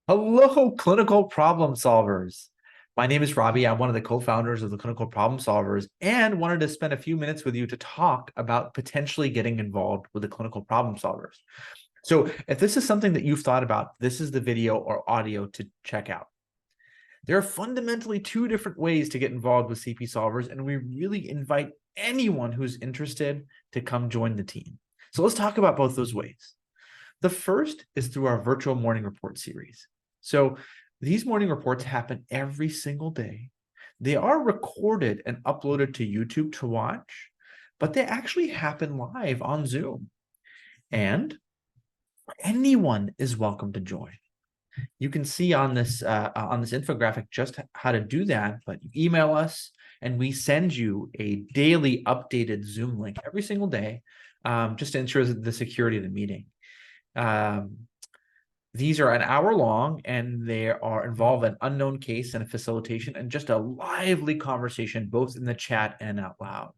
Hello, clinical problem solvers. My name is Robbie. I'm one of the co-founders of the Clinical Problem Solvers and wanted to spend a few minutes with you to talk about potentially getting involved with the clinical problem solvers. So if this is something that you've thought about, this is the video or audio to check out. There are fundamentally two different ways to get involved with CP Solvers, and we really invite anyone who's interested to come join the team. So let's talk about both those ways. The first is through our virtual morning report series. So these morning reports happen every single day. They are recorded and uploaded to YouTube to watch, but they actually happen live on Zoom. And anyone is welcome to join. You can see on this infographic just how to do that, but you email us and we send you a daily updated Zoom link every single day, just to ensure the security of the meeting. These are an hour long and they involve an unknown case and a facilitation and just a lively conversation, both in the chat and out loud.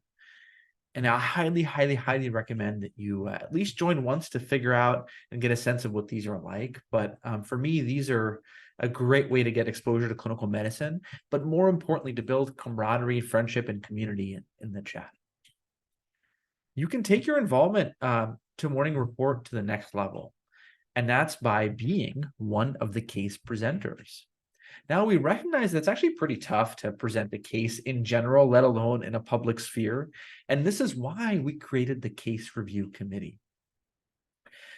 And I highly, highly, highly recommend that you at least join once to figure out and get a sense of what these are like. But for me, these are a great way to get exposure to clinical medicine, but more importantly, to build camaraderie, friendship, and community in the chat. You can take your involvement to Morning Report to the next level, and that's by being one of the case presenters. Now, we recognize that's actually pretty tough to present a case in general, let alone in a public sphere. And this is why we created the Case Review Committee.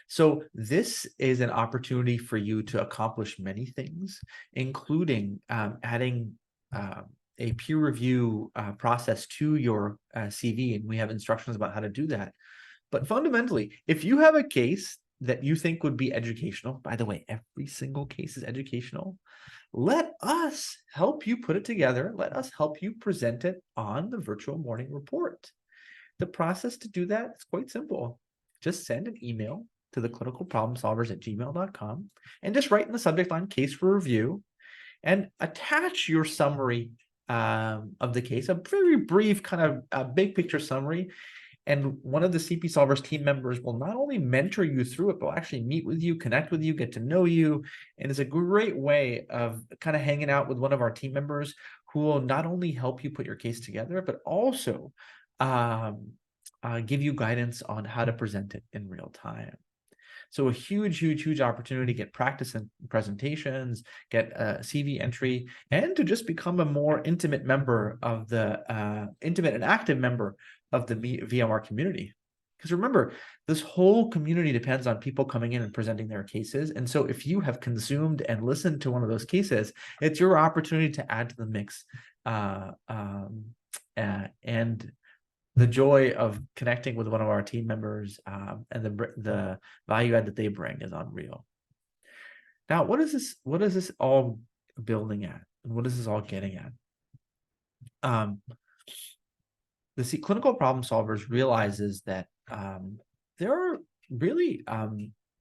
So this is an opportunity for you to accomplish many things, including adding a peer review process to your CV. And we have instructions about how to do that. But fundamentally, if you have a case that you think would be educational, by the way, every single case is educational, let us help you put it together. Let us help you present it on the virtual morning report. The process to do that is quite simple. Just send an email to the clinicalproblemsolvers@gmail.com and just write in the subject line case for review and attach your summary of the case, a very brief kind of big picture summary. And one of the CP Solvers team members will not only mentor you through it, but will actually meet with you, connect with you, get to know you. And it's a great way of kind of hanging out with one of our team members who will not only help you put your case together, but also give you guidance on how to present it in real time. So a huge, huge, huge opportunity to get practice in presentations, get a CV entry, and to just become a more intimate member of the intimate and active member of the VMR community. Because remember, this whole community depends on people coming in and presenting their cases. And so if you have consumed and listened to one of those cases, it's your opportunity to add to the mix. And the joy of connecting with one of our team members and the value add that they bring is unreal. Now, what is this all building at? And what is this all getting at? The clinical problem solvers realizes that there are really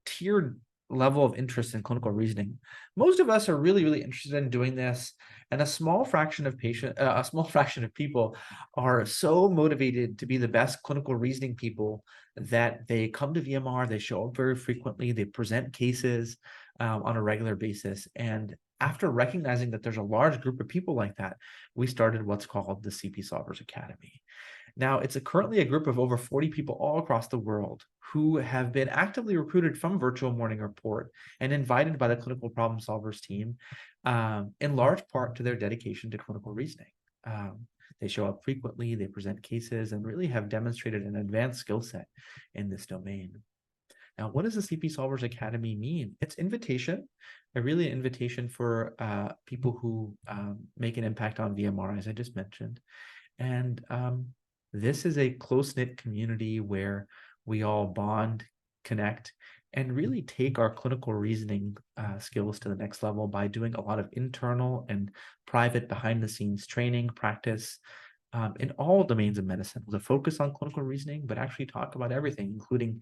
tiered level of interest in clinical reasoning. Most of us are really, really interested in doing this, and a small fraction of people are so motivated to be the best clinical reasoning people that they come to VMR, they show up very frequently, they present cases on a regular basis. And after recognizing that there's a large group of people like that, we started what's called the CPSolvers Academy. Now, it's currently a group of over 40 people all across the world who have been actively recruited from Virtual Morning Report and invited by the Clinical Problem Solvers team, in large part to their dedication to clinical reasoning. They show up frequently, they present cases, and really have demonstrated an advanced skill set in this domain. Now, what does the CPSolvers Academy mean? It's invitation, a really invitation for people who make an impact on VMR, as I just mentioned. And this is a close-knit community where we all bond, connect, and really take our clinical reasoning skills to the next level by doing a lot of internal and private behind-the-scenes training, practice in all domains of medicine with a focus on clinical reasoning, but actually talk about everything, including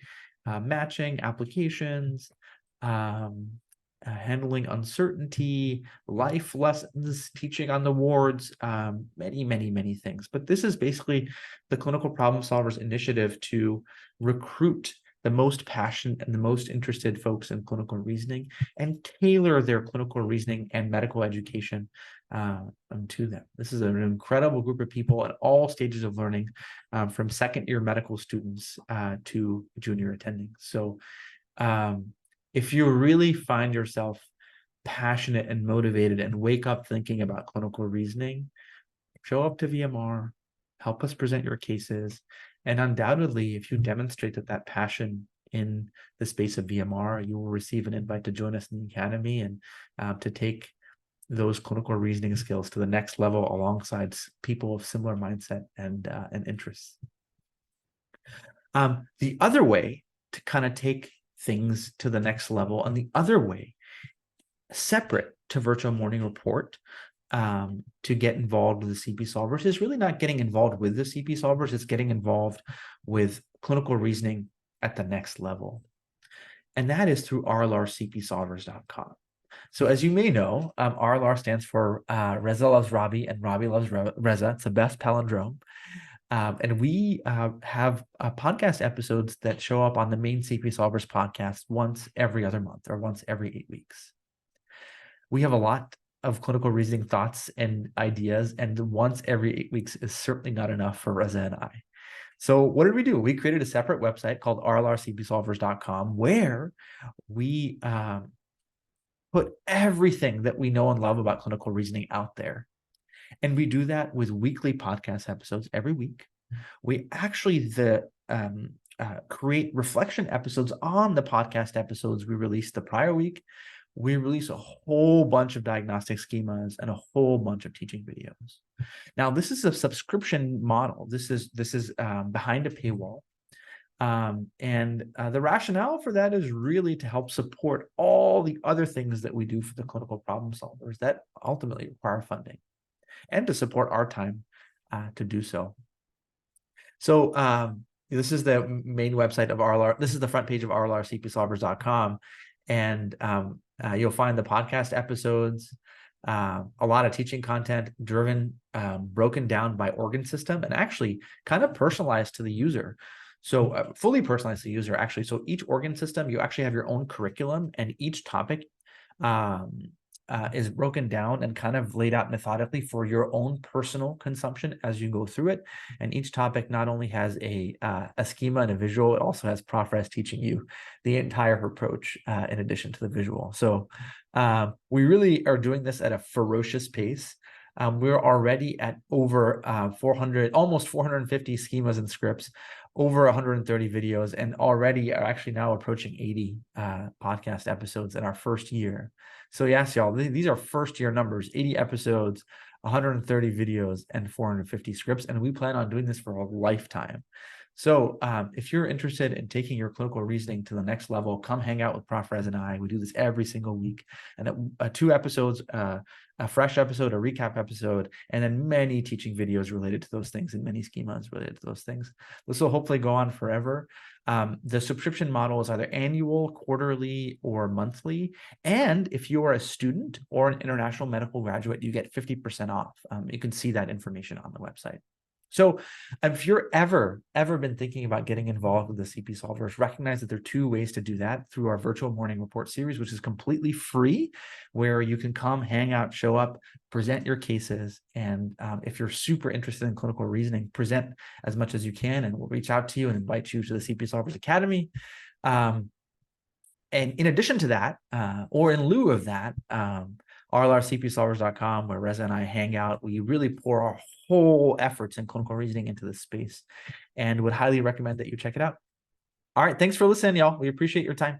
matching, applications, handling uncertainty, life lessons, teaching on the wards, many, many, many things. But this is basically the Clinical Problem Solvers initiative to recruit the most passionate and the most interested folks in clinical reasoning and tailor their clinical reasoning and medical education to them. This is an incredible group of people at all stages of learning, from second-year medical students to junior attending. So if you really find yourself passionate and motivated and wake up thinking about clinical reasoning, show up to VMR, help us present your cases. And undoubtedly, if you demonstrate that passion in the space of VMR, you will receive an invite to join us in the Academy and to take those clinical reasoning skills to the next level alongside people of similar mindset and interests. The other way to kind of take things to the next level, and the other way, separate to virtual morning report, to get involved with the CPSolvers, is really not getting involved with the CPSolvers, it's getting involved with clinical reasoning at the next level. And that is through RLRCPSolvers.com. So as you may know, RLR stands for Reza Loves Robbie and Robbie Loves Reza. It's the best palindrome. And we have podcast episodes that show up on the main CPSolvers podcast once every other month or once every 8 weeks. We have a lot of clinical reasoning thoughts and ideas, and once every 8 weeks is certainly not enough for Reza and I. So what did we do? We created a separate website called RLRCPSolvers.com where we put everything that we know and love about clinical reasoning out there. And we do that with weekly podcast episodes every week. We actually create reflection episodes on the podcast episodes we released the prior week. We release a whole bunch of diagnostic schemas and a whole bunch of teaching videos. Now, this is a subscription model. This is behind a paywall. The rationale for that is really to help support all the other things that we do for the clinical problem solvers that ultimately require funding, and to support our time to do so. So this is the main website of RLR. This is the front page of RLRCPSolvers.com. And you'll find the podcast episodes, a lot of teaching content driven, broken down by organ system, and actually kind of personalized to the user. So fully personalized to the user, actually. So each organ system, you actually have your own curriculum, and each topic is broken down and kind of laid out methodically for your own personal consumption as you go through it. And each topic not only has a schema and a visual, it also has Prof. Rez teaching you the entire approach in addition to the visual. So we really are doing this at a ferocious pace. We're already at over 400, almost 450 schemas and scripts, over 130 videos, and already are actually now approaching 80 podcast episodes in our first year. So yes, y'all, these are first year numbers: 80 episodes, 130 videos, and 450 scripts. And we plan on doing this for a lifetime. So if you're interested in taking your clinical reasoning to the next level, come hang out with Prof. Rez and I. We do this every single week, and 2 episodes, a fresh episode, a recap episode, and then many teaching videos related to those things and many schemas related to those things. This will hopefully go on forever. The subscription model is either annual, quarterly, or monthly. And if you are a student or an international medical graduate, you get 50% off. You can see that information on the website. So if you're ever been thinking about getting involved with the CPSolvers, recognize that there are 2 ways to do that: through our virtual morning report series, which is completely free, where you can come, hang out, show up, present your cases. And if you're super interested in clinical reasoning, present as much as you can, and we'll reach out to you and invite you to the CPSolvers Academy. And in addition to that, or in lieu of that, RLRCPSolvers.com, where Reza and I hang out, we really pour our whole efforts in clinical reasoning into this space, and would highly recommend that you check it out. All right, thanks for listening, y'all. We appreciate your time.